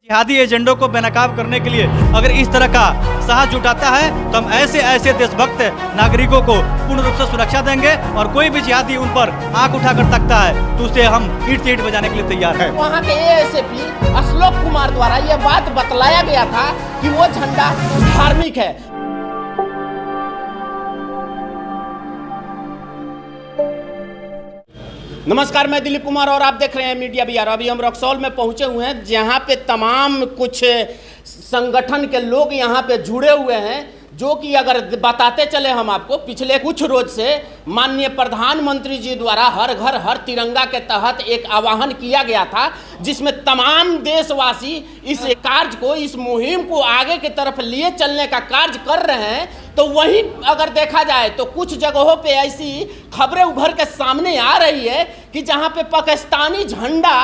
जिहादी एजेंडों को बेनकाब करने के लिए अगर इस तरह का साहस जुटाता है तो हम ऐसे देशभक्त नागरिकों को पूर्ण रूप से सुरक्षा देंगे और कोई भी जिहादी उन पर आंख उठाकर तकता है तो उसे हम ईंट से ईंट बजाने के लिए तैयार हैं। वहाँ के एएसपी अशोक कुमार द्वारा यह बात बतलाया गया था कि वो झंडा धार्मिक है। नमस्कार, मैं दिलीप कुमार और आप देख रहे हैं मीडिया बिहार। अभी हम रक्सौल में पहुंचे हुए हैं जहां पे तमाम कुछ संगठन के लोग यहां पे जुड़े हुए हैं, जो कि अगर बताते चले हम आपको, पिछले कुछ रोज से माननीय प्रधानमंत्री जी द्वारा हर घर हर तिरंगा के तहत एक आह्वान किया गया था, जिसमें तमाम देशवासी इस कार्य को, इस मुहिम को आगे की तरफ लिए चलने का कार्य कर रहे हैं। तो वहीं अगर देखा जाए तो कुछ जगहों पे ऐसी खबरें उभर के सामने आ रही है कि जहां पे पाकिस्तानी झंडा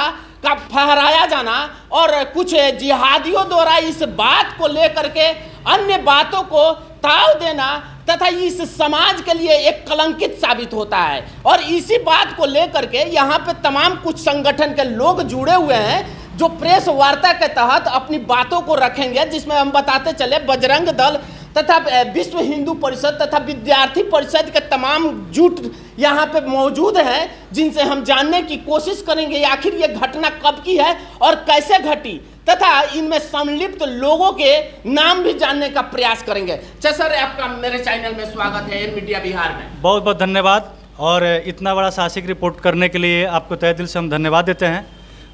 का फहराया जाना और कुछ जिहादियों द्वारा इस बात को लेकर के अन्य बातों को ताव देना तथा इस समाज के लिए एक कलंकित साबित होता है। और इसी बात को लेकर के यहाँ पे तमाम कुछ संगठन के लोग जुड़े हुए हैं, जो प्रेस वार्ता के तहत अपनी बातों को रखेंगे, जिसमें हम बताते चले बजरंग दल तथा विश्व हिंदू परिषद तथा विद्यार्थी परिषद के तमाम जुट यहाँ पे मौजूद हैं, जिनसे हम जानने की कोशिश करेंगे आखिर ये घटना कब की है और कैसे घटी, तथा इनमें संलिप्त लोगों के नाम भी जानने का प्रयास करेंगे। सर, आपका मेरे चैनल में स्वागत है मीडिया बिहार में। बहुत बहुत धन्यवाद और इतना बड़ा साहसिक रिपोर्ट करने के लिए आपको तहे दिल से हम धन्यवाद देते हैं।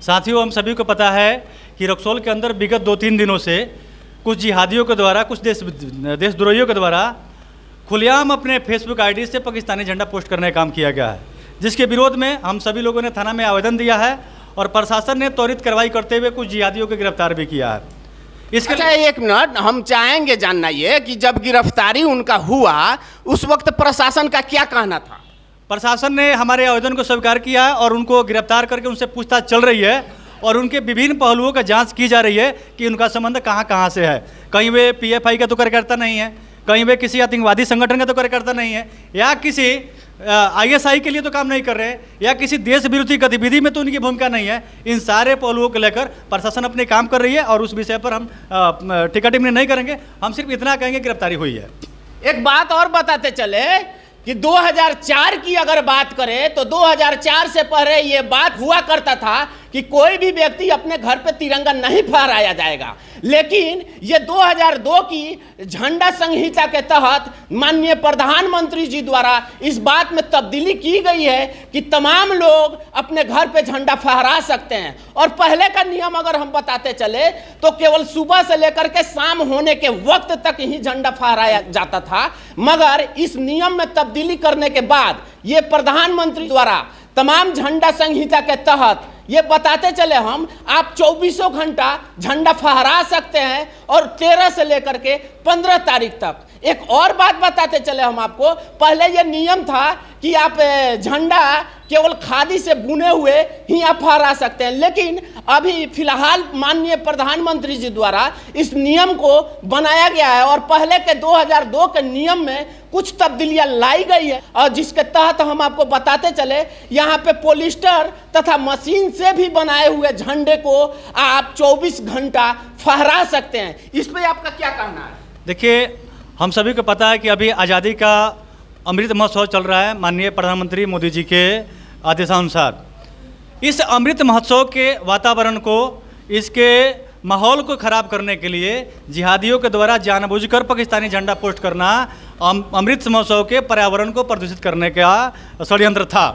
साथियों, हम सभी को पता है कि रक्सौल के अंदर विगत 2-3 दिनों से कुछ जिहादियों के द्वारा, कुछ देशद्रोहियों के द्वारा खुलेआम अपने फेसबुक आईडी से पाकिस्तानी झंडा पोस्ट करने का काम किया गया है, जिसके विरोध में हम सभी लोगों ने थाना में आवेदन दिया है और प्रशासन ने त्वरित कार्रवाई करते हुए कुछ जिहादियों को गिरफ्तार भी किया है। इसके अच्छा, एक मिनट, हम चाहेंगे जानना ये कि जब गिरफ्तारी उनका हुआ उस वक्त प्रशासन का क्या कहना था? प्रशासन ने हमारे आवेदन को स्वीकार किया है और उनको गिरफ्तार करके उनसे पूछताछ चल रही है और उनके विभिन्न पहलुओं का जांच की जा रही है कि उनका संबंध कहां से है। कहीं वे पीएफआई का तो कार्यकर्ता नहीं है, कहीं वे किसी आतंकवादी संगठन का तो कार्यकर्ता नहीं है, या किसी आईएसआई के लिए तो काम नहीं कर रहे हैं, या किसी देश विरोधी गतिविधि में तो उनकी भूमिका नहीं है। इन सारे पहलुओं को लेकर प्रशासन अपने काम कर रही है और उस विषय पर हम टिकट टिप्पणी नहीं करेंगे। हम सिर्फ इतना कहेंगे गिरफ्तारी हुई है। एक बात और बताते चले कि 2004 की अगर बात करें तो 2004 से पहले ये बात हुआ करता था कि कोई भी व्यक्ति अपने घर पे तिरंगा नहीं फहराया जाएगा, लेकिन ये 2002 की झंडा संहिता के तहत माननीय प्रधानमंत्री जी द्वारा इस बात में तब्दीली की गई है कि तमाम लोग अपने घर पे झंडा फहरा सकते हैं। और पहले का नियम अगर हम बताते चले तो केवल सुबह से लेकर के शाम होने के वक्त तक ही झंडा फहराया जाता था, मगर इस नियम में तब्दीली करने के बाद ये प्रधानमंत्री द्वारा तमाम झंडा संहिता के तहत ये बताते चले हम, आप 24 घंटा झंडा फहरा सकते हैं और 13 से लेकर के 15 तारीख तक। एक और बात बताते चले हम आपको, पहले ये नियम था कि आप झंडा केवल खादी से बुने हुए ही आप फहरा सकते हैं, लेकिन अभी फिलहाल माननीय प्रधानमंत्री जी द्वारा इस नियम को बनाया गया है और पहले के 2002 के नियम में कुछ तब्दीलियां लाई गई है, और जिसके तहत हम आपको बताते चले यहाँ पे पॉलिस्टर तथा मशीन से भी बनाए हुए झंडे को आप 24 घंटा फहरा सकते हैं। इस पे आपका क्या कहना है? देखिए, हम सभी को पता है कि अभी आज़ादी का अमृत महोत्सव चल रहा है माननीय प्रधानमंत्री मोदी जी के आदेशानुसार। इस अमृत महोत्सव के वातावरण को, इसके माहौल को ख़राब करने के लिए जिहादियों के द्वारा जानबूझकर पाकिस्तानी झंडा पोस्ट करना अमृत महोत्सव के पर्यावरण को प्रदूषित करने का षड्यंत्र था,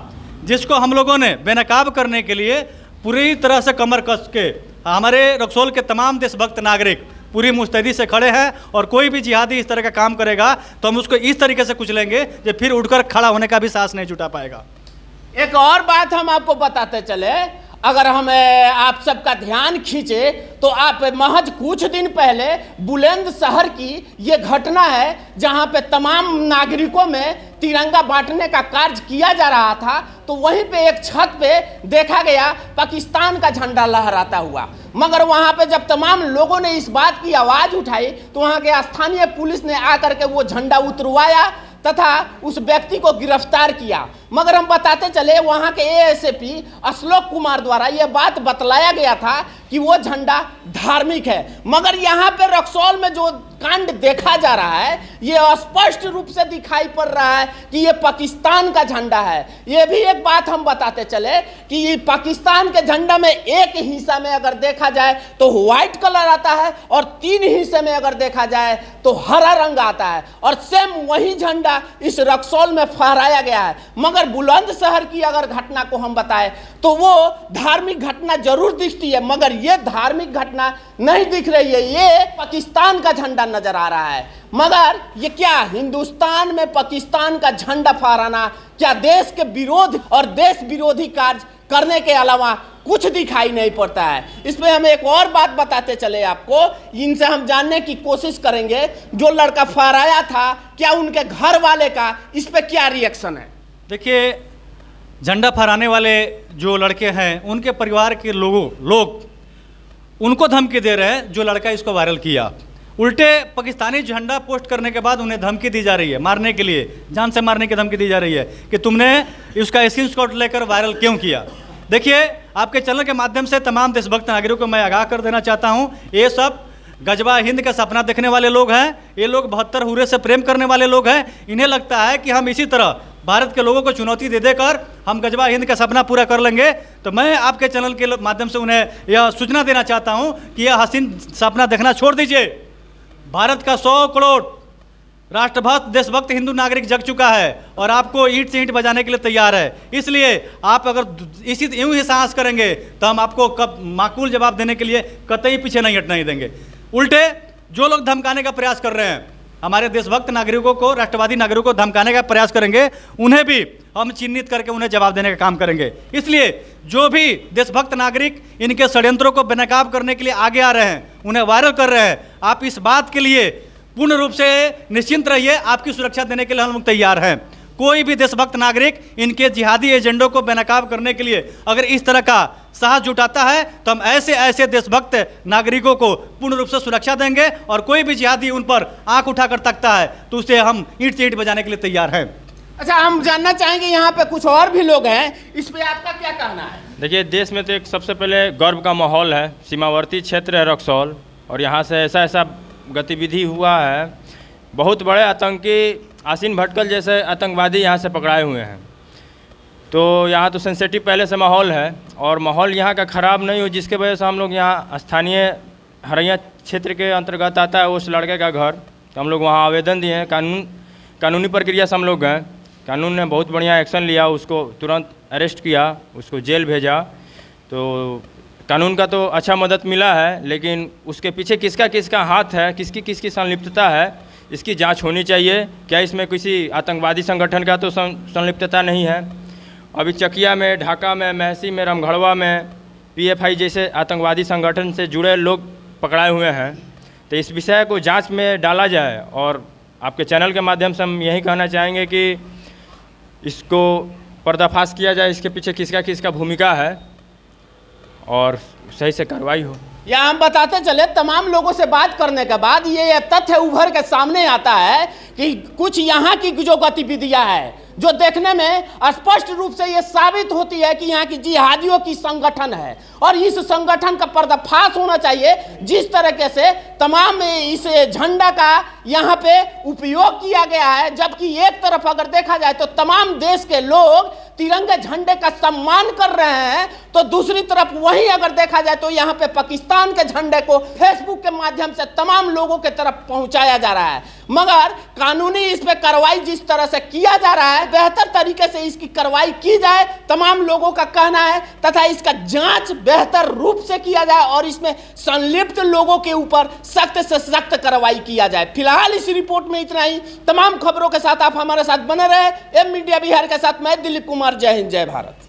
जिसको हम लोगों ने बेनकाब करने के लिए पूरी तरह से कमर कस के हमारे रक्सौल के तमाम देशभक्त नागरिक पूरी मुस्तैदी से खड़े हैं। और कोई भी जिहादी इस तरह का काम करेगा तो हम उसको इस तरीके से कुचलेंगे जो फिर उठकर खड़ा होने का भी साहस नहीं जुटा पाएगा। एक और बात हम आपको बताते चले, अगर हम आप सबका ध्यान खींचे तो आप महज कुछ दिन पहले बुलंदशहर की ये घटना है जहां पे तमाम नागरिकों में तिरंगा बांटने का कार्य किया जा रहा था, तो वहीं पे एक छत पे देखा गया पाकिस्तान का झंडा लहराता हुआ, मगर वहां पे जब तमाम लोगों ने इस बात की आवाज़ उठाई तो वहां के स्थानीय पुलिस ने आकर के वो झंडा उतरवाया तथा उस व्यक्ति को गिरफ्तार किया। मगर हम बताते चले वहाँ के एएसपी अशोक कुमार द्वारा यह बात बतलाया गया था कि वो झंडा धार्मिक है। मगर यहाँ पे रक्सौल में जो कांड देखा जा रहा है ये स्पष्ट रूप से दिखाई पड़ रहा है कि ये पाकिस्तान का झंडा है। ये भी एक बात हम बताते चले कि ये पाकिस्तान के झंडा में एक हिस्सा में अगर देखा जाए तो व्हाइट कलर आता है और 3 हिस्से में अगर देखा जाए तो हरा रंग आता है, और सेम वही झंडा इस रक्सौल में फहराया गया है। मगर बुलंदशहर की अगर घटना को हम बताएं तो वो धार्मिक घटना जरूर दिखती है, मगर ये धार्मिक घटना नहीं दिख रही है, ये पाकिस्तान का झंडा नजर आ रहा है। मगर ये क्या हिंदुस्तान में पाकिस्तान का झंडा फहराना क्या देश के विरोध और देश विरोधी कार्य करने के अलावा कुछ दिखाई नहीं पड़ता है। इसमें हम एक और बात बताते चले आपको, इनसे हम जानने की कोशिश करेंगे जो लड़का फहराया था क्या उनके घर वाले का इस पे क्या रिएक्शन है। देखिए, झंडा फहराने वाले जो लड़के हैं उनके परिवार के लोग उनको धमकी दे रहे हैं जो लड़का इसको वायरल किया। उल्टे पाकिस्तानी झंडा पोस्ट करने के बाद उन्हें धमकी दी जा रही है, मारने के लिए, जान से मारने की धमकी दी जा रही है कि तुमने इसका स्क्रीनशॉट लेकर वायरल क्यों किया। देखिए, आपके चैनल के माध्यम से तमाम देशभक्त नागरिकों को मैं आगाह कर देना चाहता हूं, ये सब गजबा हिंद का सपना देखने वाले लोग हैं। ये लोग 72 हुर्रे से प्रेम करने वाले लोग हैं। इन्हें लगता है कि हम इसी तरह भारत के लोगों को चुनौती दे देकर हम गजबा हिंद का सपना पूरा कर लेंगे। तो मैं आपके चैनल के माध्यम से उन्हें यह सूचना देना चाहता हूं कि यह हसीन सपना देखना छोड़ दीजिए। भारत का 100 करोड़ राष्ट्रभक्त देशभक्त हिंदू नागरिक जग चुका है और आपको ईंट से ईंट बजाने के लिए तैयार है। इसलिए आप अगर इसी यूं ही साहस करेंगे तो हम आपको कब माकूल जवाब देने के लिए कतई पीछे नहीं हटने ही देंगे। उल्टे जो लोग धमकाने का प्रयास कर रहे हैं, हमारे देशभक्त नागरिकों को, राष्ट्रवादी नागरिकों को धमकाने का प्रयास करेंगे, उन्हें भी हम चिन्हित करके उन्हें जवाब देने का काम करेंगे। इसलिए जो भी देशभक्त नागरिक इनके षड्यंत्रों को बेनकाब करने के लिए आगे आ रहे हैं, उन्हें वायरल कर रहे हैं, आप इस बात के लिए पूर्ण रूप से निश्चिंत रहिए, आपकी सुरक्षा देने के लिए हम लोग तैयार हैं। कोई भी देशभक्त नागरिक इनके जिहादी एजेंडों को बेनकाब करने के लिए अगर इस तरह का साहस जुटाता है तो हम ऐसे देशभक्त नागरिकों को पूर्ण रूप से सुरक्षा देंगे, और कोई भी जिहादी उन पर आंख उठाकर तकता है तो उसे हम ईंट से ईंट बजाने के लिए तैयार हैं। अच्छा, हम जानना चाहेंगे यहाँ पे कुछ और भी लोग हैं, इस पे आपका क्या कहना है। देखिए, देश में तो एक सबसे पहले गर्व का माहौल है। सीमावर्ती क्षेत्र है रक्सौल, और यहाँ से ऐसा गतिविधि हुआ है, बहुत बड़े आतंकी आसिन भटकल जैसे आतंकवादी यहाँ से पकड़ाए हुए हैं। तो यहाँ तो सेंसिटिव पहले से माहौल है, और माहौल यहाँ का ख़राब नहीं हो, जिसके वजह से हम लोग यहाँ स्थानीय हरैया क्षेत्र के अंतर्गत आता है उस लड़के का घर, तो हम लोग वहाँ आवेदन दिए हैं। कानूनी प्रक्रिया से हम लोग गए, कानून ने बहुत बढ़िया एक्शन लिया, उसको तुरंत अरेस्ट किया, उसको जेल भेजा। तो कानून का तो अच्छा मदद मिला है, लेकिन उसके पीछे किसका हाथ है, किसकी संलिप्तता है, इसकी जांच होनी चाहिए। क्या इसमें किसी आतंकवादी संगठन का तो संलिप्तता नहीं है। अभी चकिया में, ढाका में, महसी में, रामगढ़वा में PFI जैसे आतंकवादी संगठन से जुड़े लोग पकड़ाए हुए हैं। तो इस विषय को जांच में डाला जाए, और आपके चैनल के माध्यम से हम यही कहना चाहेंगे कि इसको पर्दाफाश किया जाए, इसके पीछे किसका भूमिका है, और सही से कार्रवाई हो। या हम बताते चले, तमाम लोगों से बात करने के बाद ये तथ्य उभर के सामने आता है कि कुछ यहाँ की जो गतिविधियां हैं जो देखने में स्पष्ट रूप से ये साबित होती है कि यहाँ की जिहादियों की संगठन है, और इस संगठन का पर्दाफाश होना चाहिए। जिस तरीके से तमाम इस झंडा का यहाँ पे उपयोग किया गया है, जबकि एक तरफ अगर देखा जाए तो तमाम देश के लोग तिरंगे झंडे का सम्मान कर रहे हैं, तो दूसरी तरफ वहीं अगर देखा जाए तो यहाँ पे पाकिस्तान के झंडे को फेसबुक के माध्यम से तमाम लोगों के तरफ पहुंचाया जा रहा है। मगर कानूनी इस पे कार्रवाई जिस तरह से किया जा रहा है, बेहतर तरीके से इसकी कार्रवाई की जाए, तमाम लोगों का कहना है, तथा इसका जांच बेहतर रूप से किया जाए और इसमें संलिप्त लोगों के ऊपर सख्त से सख्त कार्रवाई किया जाए। फिलहाल इस रिपोर्ट में इतना ही। तमाम खबरों के साथ आप हमारे साथ बने रहे। एम मीडिया बिहार के साथ मैं दिलीप कुमार। जय हिंद, जय भारत।